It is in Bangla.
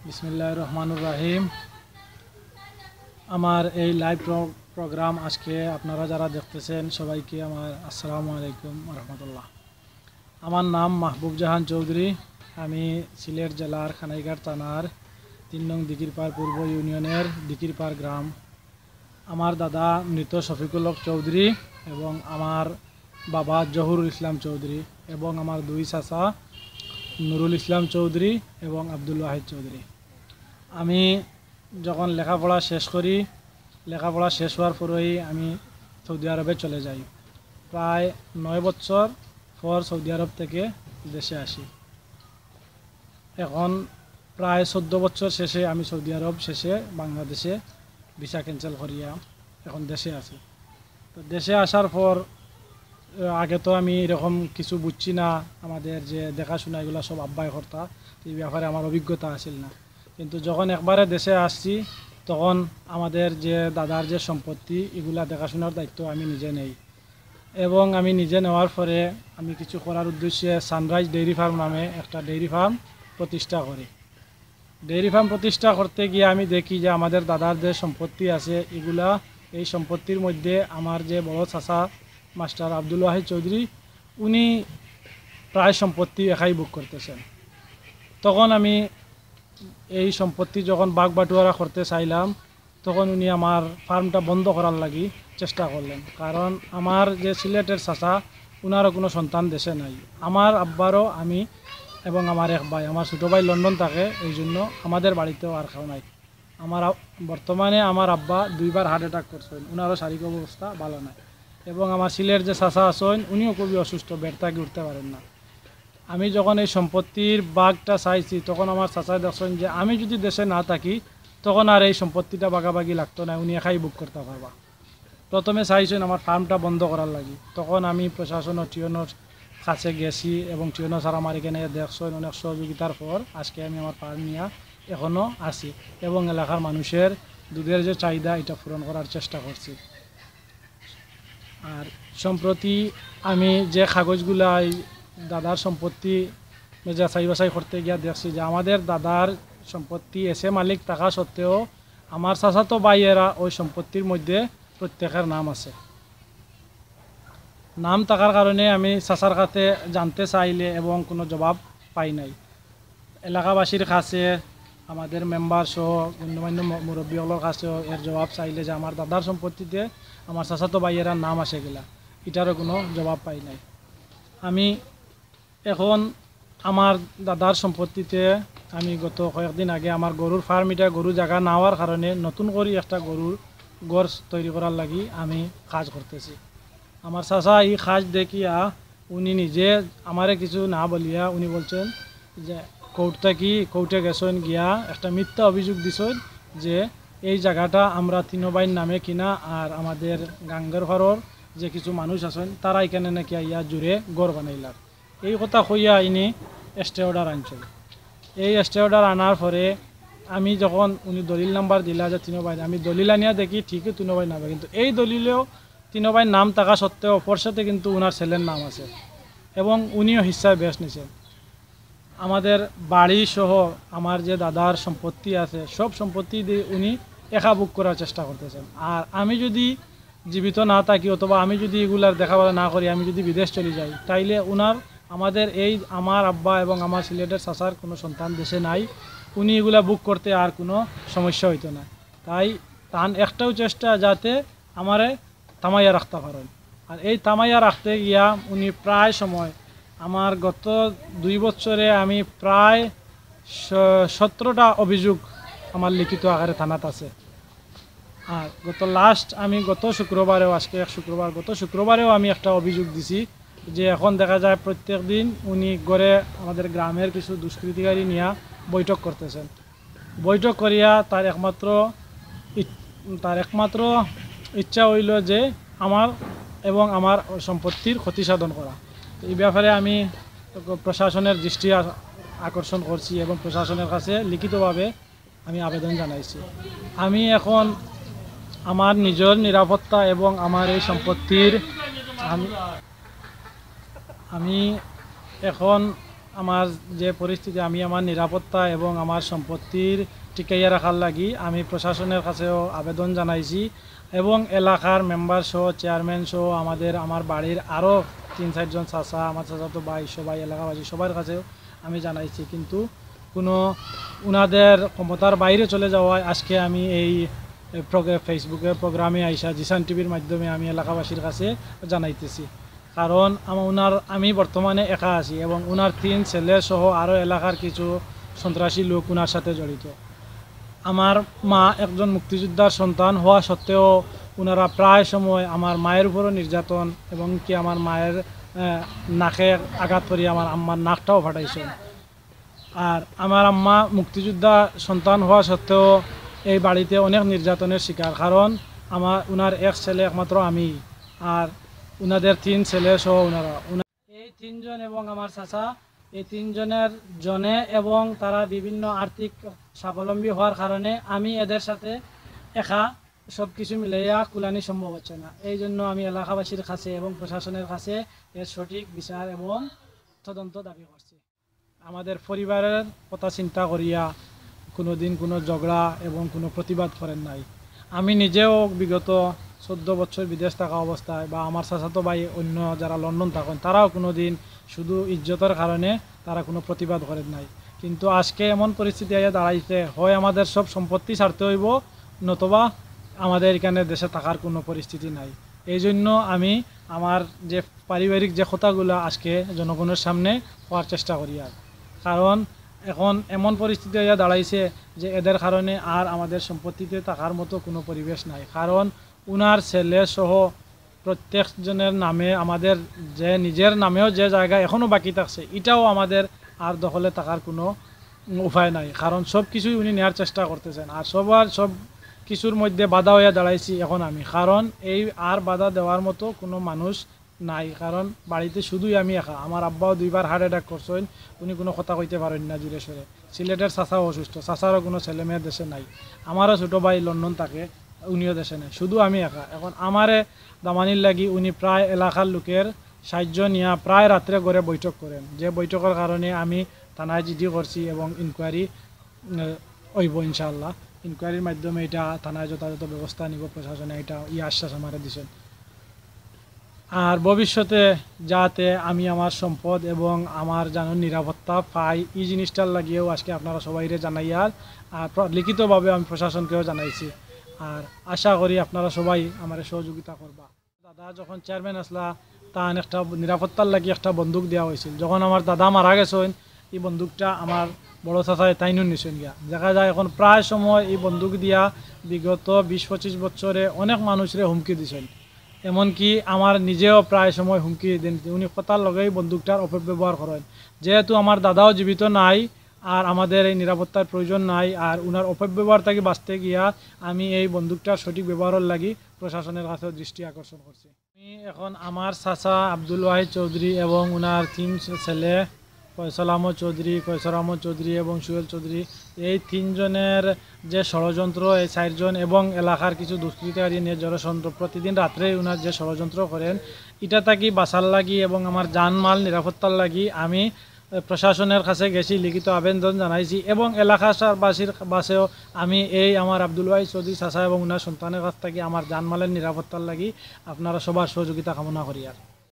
বিসমিল্লাহির রহমানির রহিম। আমার এই লাইভ প্রোগ্রাম আজকে আপনারা যারা দেখতেছেন সবাইকে আমার আসসালামু আলাইকুম রহমতুল্লাহ। আমার নাম মাহবুব জাহান চৌধুরী। আমি সিলেট জেলার খানাইঘাট থানার ৩ নং দিকিরপাড় পূর্ব ইউনিয়নের দিকিরপাড় গ্রাম। আমার দাদা মৃত শফিকুল হক চৌধুরী এবং আমার বাবা জহুরুল ইসলাম চৌধুরী এবং আমার দুই চাচা নুরুল ইসলাম চৌধুরী এবং আব্দুল ওয়াহিদ চৌধুরী। আমি যখন লেখাপড়া শেষ করি, লেখাপড়া শেষ হওয়ার পরেই আমি সৌদি আরবে চলে যাই। প্রায় 9 বছর পর সৌদি আরব থেকে দেশে আসি। এখন প্রায় 14 বছর শেষে আমি সৌদি আরব শেষে বাংলাদেশে ভিসা ক্যান্সেল করিয়া এখন দেশে আছি। তো দেশে আসার পর আগে তো আমি এরকম কিছু বুঝছি না, আমাদের যে দেখাশোনা এগুলো সব আব্বাই কর্তা, এই ব্যাপারে আমার অভিজ্ঞতা আসিল না। কিন্তু যখন একবারে দেশে আসছি তখন আমাদের যে দাদার যে সম্পত্তি এগুলা দেখাশোনার দায়িত্ব আমি নিজে নেই এবং আমি নিজে নেওয়ার পরে আমি কিছু করার উদ্দেশ্যে সানরাইজ ডেইরি ফার্ম নামে একটা ডেইরি ফার্ম প্রতিষ্ঠা করি। ডেইরি ফার্ম প্রতিষ্ঠা করতে গিয়ে আমি দেখি যে আমাদের দাদার যে সম্পত্তি আছে এগুলা, এই সম্পত্তির মধ্যে আমার যে বড় চাচা মাস্টার আব্দুল ওয়াহিদ চৌধুরী উনি প্রায় সম্পত্তি একাই বুক করতেছেন। তখন আমি এই সম্পত্তি যখন বাগ বাটুয়ারা করতে চাইলাম তখন উনি আমার ফার্মটা বন্ধ করার লাগি চেষ্টা করলেন, কারণ আমার যে সিলেটের চাচা উনারও কোনো সন্তান দেশে নাই। আমার আব্বারও আমি এবং আমার এক ভাই, আমার ছোটো ভাই লন্ডন থাকে, এই জন্য আমাদের বাড়িতেও আর কেউ নাই। বর্তমানে আমার আব্বা 2বার হার্ট অ্যাটাক করছেন, উনারও শারীরিক অবস্থা ভালো নাই এবং আমার সিলেট যে চাচা আছেন উনিও খুবই অসুস্থ, বেড থেকে উঠতে পারেন না। আমি যখন এই সম্পত্তির বাঘটা চাইছি তখন আমার চাচাই দেখছেন যে আমি যদি দেশে না থাকি তখন আর এই সম্পত্তিটা বাগাবাগি লাগতো না, উনি একাই বুক করতে পারবা। প্রথমে চাইছেন আমার ফার্মটা বন্ধ করার লাগি। তখন আমি প্রশাসন ও টিওনোর কাছে গেছি এবং টিওনো স্যার আমার এখানে দেখছেন, অনেক সহযোগিতার পর আজকে আমি আমার ফার্ম নিয়ে এখনও আছি এবং এলাকার মানুষের দুধের যে চাহিদা এটা পূরণ করার চেষ্টা করছি। আর সম্প্রতি আমি যে কাগজগুলাই দাদার সম্পত্তি যাচাই বাছাই করতে গিয়া দেখছি যে আমাদের দাদার সম্পত্তি এসে মালিক থাকা সত্ত্বেও আমার চাচাতো ভাইয়েরা ওই সম্পত্তির মধ্যে প্রত্যেকের নাম আছে। নাম থাকার কারণে আমি চাচার কাছে জানতে চাইলে এবং কোনো জবাব পাই নাই। এলাকাবাসীর কাছে, আমাদের মেম্বার সহ গণ্যমান্য মুরব্বীগুলোর কাছেও এর জবাব চাইলে যে আমার দাদার সম্পত্তিতে আমার চাচাতো ভাইয়েরা নাম আসে গেলা, এটারও কোনো জবাব পাই নাই। আমি এখন আমার দাদার সম্পত্তিতে আমি গত কয়েকদিন আগে আমার গরুর ফার্ম, এটা গরু জায়গা না হওয়ার কারণে নতুন করে একটা গরুর ঘর তৈরি করার লাগি আমি কাজ করতেছি। আমার চাচা এই কাজ দেখিয়া উনি নিজে আমারে কিছু না বলিয়া উনি বলছেন যে কোর্টে গেছেন, গিয়া একটা মিথ্যা অভিযোগ দিছেন যে এই জায়গাটা আমরা 3 ভাইয়ের নামে কিনা, আর আমাদের গাঙ্গের ঘরের যে কিছু মানুষ আছেন তারা এখানে নাকি ইয়া জুড়ে গড় বানাইলার। এই কথা কইয়া ইনি স্টে অর্ডার আনছিল। এই স্টে অর্ডার আনার পরে আমি যখন উনি দলিল নাম্বার দিলা যে 3 ভাই, আমি দলিল আনিয়া দেখি ঠিকই 3 ভাই নামে, কিন্তু এই দলিলেও 3 ভাইয়ের নাম থাকা সত্ত্বেও অপর সাথে কিন্তু ওনার ছেলের নাম আছে এবং উনিও হিসাবে বেশ নিছেন। আমাদের বাড়ি সহ আমার যে দাদার সম্পত্তি আছে সব সম্পত্তি দিয়ে উনি একা বুক করার চেষ্টা করতেছেন। আর আমি যদি জীবিত না থাকি অথবা আমি যদি এগুলার দেখাশোনা না করি, আমি যদি বিদেশ চলে যাই, তাইলে আমাদের আমার আব্বা এবং আমার সিলেটের চাচার কোনো সন্তান দেশে নাই, উনি এগুলা বুক করতে আর কোনো সমস্যা হইতো না। তাই তার একটাও চেষ্টা যাতে আমারে থামাইয়া রাখতে পারেন। আর এই থামাইয়া রাখতে গিয়া উনি প্রায় সময় আমার গত 2 বছরে আমি প্রায় 17টা অভিযোগ আমার লিখিত আকারে থানাত আছে। আর গত শুক্রবারেও, আজকে এক শুক্রবার, গত শুক্রবারেও আমি একটা অভিযোগ দিছি যে এখন দেখা যায় প্রত্যেক দিন উনি গড়ে আমাদের গ্রামের কিছু দুষ্কৃতিকারী নিয়ে বৈঠক করতেছেন। বৈঠক করিয়া তার একমাত্র ইচ্ছা হইল যে আমার এবং আমার সম্পত্তির ক্ষতি সাধন করা। এই ব্যাপারে আমি প্রশাসনের দৃষ্টি আকর্ষণ করছি এবং প্রশাসনের কাছে লিখিতভাবে আমি আবেদন জানাইছি। আমি এখন আমার নিজের নিরাপত্তা এবং আমার এই সম্পত্তির আমি এখন আমার যে পরিস্থিতি, আমি আমার নিরাপত্তা এবং আমার সম্পত্তির টিকাইয়া রাখার লাগি আমি প্রশাসনের কাছেও আবেদন জানাইছি এবং এলাকার মেম্বার সহ চেয়ারম্যান সহ আমার বাড়ির আরও 3-4 জন চাচা, আমার চাচাতো ভাই, সবাই এলাকাবাসী সবার কাছেও আমি জানাইছি, কিন্তু কোনো উনাদের ক্ষমতার বাইরে চলে যাওয়ায় আজকে আমি এই ফেসবুকের প্রোগ্রামে আইসা জিসান টিভির মাধ্যমে আমি এলাকাবাসীর কাছে জানাইতেছি। কারণ আমি বর্তমানে একা আছি এবং উনার 3 ছেলে সহ আরও এলাকার কিছু সন্ত্রাসী লোক উনার সাথে জড়িত। আমার মা একজন মুক্তিযোদ্ধার সন্তান হওয়া সত্ত্বেও ওনারা প্রায় সময় আমার মায়ের উপরও নির্যাতন এবং কি আমার মায়ের নাকে আঘাত করি আমার আম্মার নাকটাও ফাটাইছেন। আর আমার আম্মা মুক্তিযোদ্ধা সন্তান হওয়া সত্ত্বেও এই বাড়িতে অনেক নির্যাতনের শিকার, কারণ উনার এক ছেলে একমাত্র আমি আর উনাদের 3 ছেলে সহ এই 3 জন এবং আমার চাচা, এই 3 জনের জনে এবং তারা বিভিন্ন আর্থিক স্বাবলম্বী হওয়ার কারণে আমি এদের সাথে একা সব কিছু মিলাইয়া কুলানি সম্ভব হচ্ছে না। এই জন্য আমি এলাকাবাসীর কাছে এবং প্রশাসনের কাছে এর সঠিক বিচার এবং তদন্ত দাবি করছি। আমাদের পরিবারের কথা চিন্তা করিয়া কোনো দিন কোনো ঝগড়া এবং কোনো প্রতিবাদ করেন নাই। আমি নিজেও বিগত 14 বছর বিদেশ থাকা অবস্থায় বা আমার চাচাতো ভাই অন্য যারা লন্ডন থাকেন তারাও কোনো দিন শুধু ইজ্জতের কারণে তারা কোনো প্রতিবাদ করেন নাই। কিন্তু আজকে এমন পরিস্থিতি আইয়া দাঁড়াইছে, হয় আমাদের সব সম্পত্তি ছাড়তে হইব, নতুবা আমাদের এখানে দেশে থাকার কোনো পরিস্থিতি নাই। এই জন্য আমি আমার যে পারিবারিক যে কথাগুলো আজকে জনগণের সামনে হওয়ার চেষ্টা করি। আর কারণ এখন এমন পরিস্থিতি আইয়া দাঁড়াইছে যে এদের কারণে আর আমাদের সম্পত্তিতে থাকার মতো কোনো পরিবেশ নাই। কারণ উনার ছেলে সহ প্রত্যেকজনের নামে আমাদের যে নিজের নামেও যে জায়গা এখনও বাকি থাকছে এটাও আমাদের আর দখলে থাকার কোনো উপায় নাই, কারণ সব কিছুই উনি নেওয়ার চেষ্টা করতেছেন। আর সব কিছুর মধ্যে বাধা হয়ে দাঁড়াইছি এখন আমি, কারণ এই আর বাধা দেওয়ার মতো কোনো মানুষ নাই, কারণ বাড়িতে শুধুই আমি একা। আমার আব্বাও 2বার হার্ট অ্যাটাক করছেন, উনি কোনো কথা কইতে পারেন না জুড়ে সরে। সিলেটের চাচাও অসুস্থ, চাচারও কোনো ছেলে মেয়ে দেশে নাই। আমারও ছোটো ভাই লন্ডন থাকে, উনিও দেশে নেই, শুধু আমি একা। এখন আমারে দামানির লাগি উনি প্রায় এলাকার লোকের সাহায্য নিয়ে প্রায় রাত্রে করে বৈঠক করেন, যে বৈঠকের কারণে আমি থানায় জিডি করছি এবং ইনকোয়ারি হইব ইনশাআল্লাহ। ইনকোয়ারির মাধ্যমে এটা থানায় যথাযথ ব্যবস্থা নিব, প্রশাসনে এটা আশ্বাস আমার দিয়েছেন। আর ভবিষ্যতে যাতে আমি আমার সম্পদ এবং আমার নিরাপত্তা পাই এই জিনিসটার লাগিয়েও আজকে আপনারা সবাইরে জানাইয়ার আর লিখিতভাবে আমি প্রশাসনকেও জানাইছি। আর আশা করি আপনারা সবাই আমার সহযোগিতা করবা। দাদা যখন চেয়ারম্যান আসলা তার একটা নিরাপত্তার লাগি একটা বন্দুক দেওয়া হয়েছিল। যখন আমার দাদা মারা গেছেন এই বন্দুকটা আমার বড় চাচায় তাইনুন নিছেন গিয়া। দেখা যায় এখন প্রায় সময় এই বন্দুক দিয়া বিগত 20-25 বছরে অনেক মানুষরে হুমকি দিছেন, এমনকি আমার নিজেও প্রায় সময় হুমকি দেন। উনি কথার লগেই বন্দুকটার অপব্যবহার করেন। যেহেতু আমার দাদাও জীবিত নাই আর আমাদের এই নিরাপত্তার প্রয়োজন নাই, আর উনার অপব্যবহার থেকে বাঁচতে গিয়া আমি এই বন্দুকটার সঠিক ব্যবহারের লাগি প্রশাসনের কাছে দৃষ্টি আকর্ষণ করছি। আমি এখন আমার চাচা আব্দুল ওয়াহিদ চৌধুরী এবং উনার 3 ছেলে ফয়সাল আহমদ চৌধুরী, কৈশোর আহমদ চৌধুরী এবং সুহেল চৌধুরী, এই 3 জনের যে ষড়যন্ত্র, এই 4 জন এবং এলাকার কিছু দুষ্কৃতিকারী নিয়ে ষড়যন্ত্র প্রতিদিন রাত্রে উনার যে ষড়যন্ত্র করেন এটা থাকি বাঁচার লাগি এবং আমার জানমাল নিরাপত্তার লাগি আমি প্রশাসনের কাছে গেছি, লিখিত আবেদন জানাইছি এবং এলাকাবাসীর কাছেও আমি এই আমার আব্দুল ওয়াহিদ চৌধুরী চাচা এবং উনার সন্তানের কাছ থেকে আমার জানমালের নিরাপত্তার লাগি আপনারা সবার সহযোগিতা কামনা করি। আর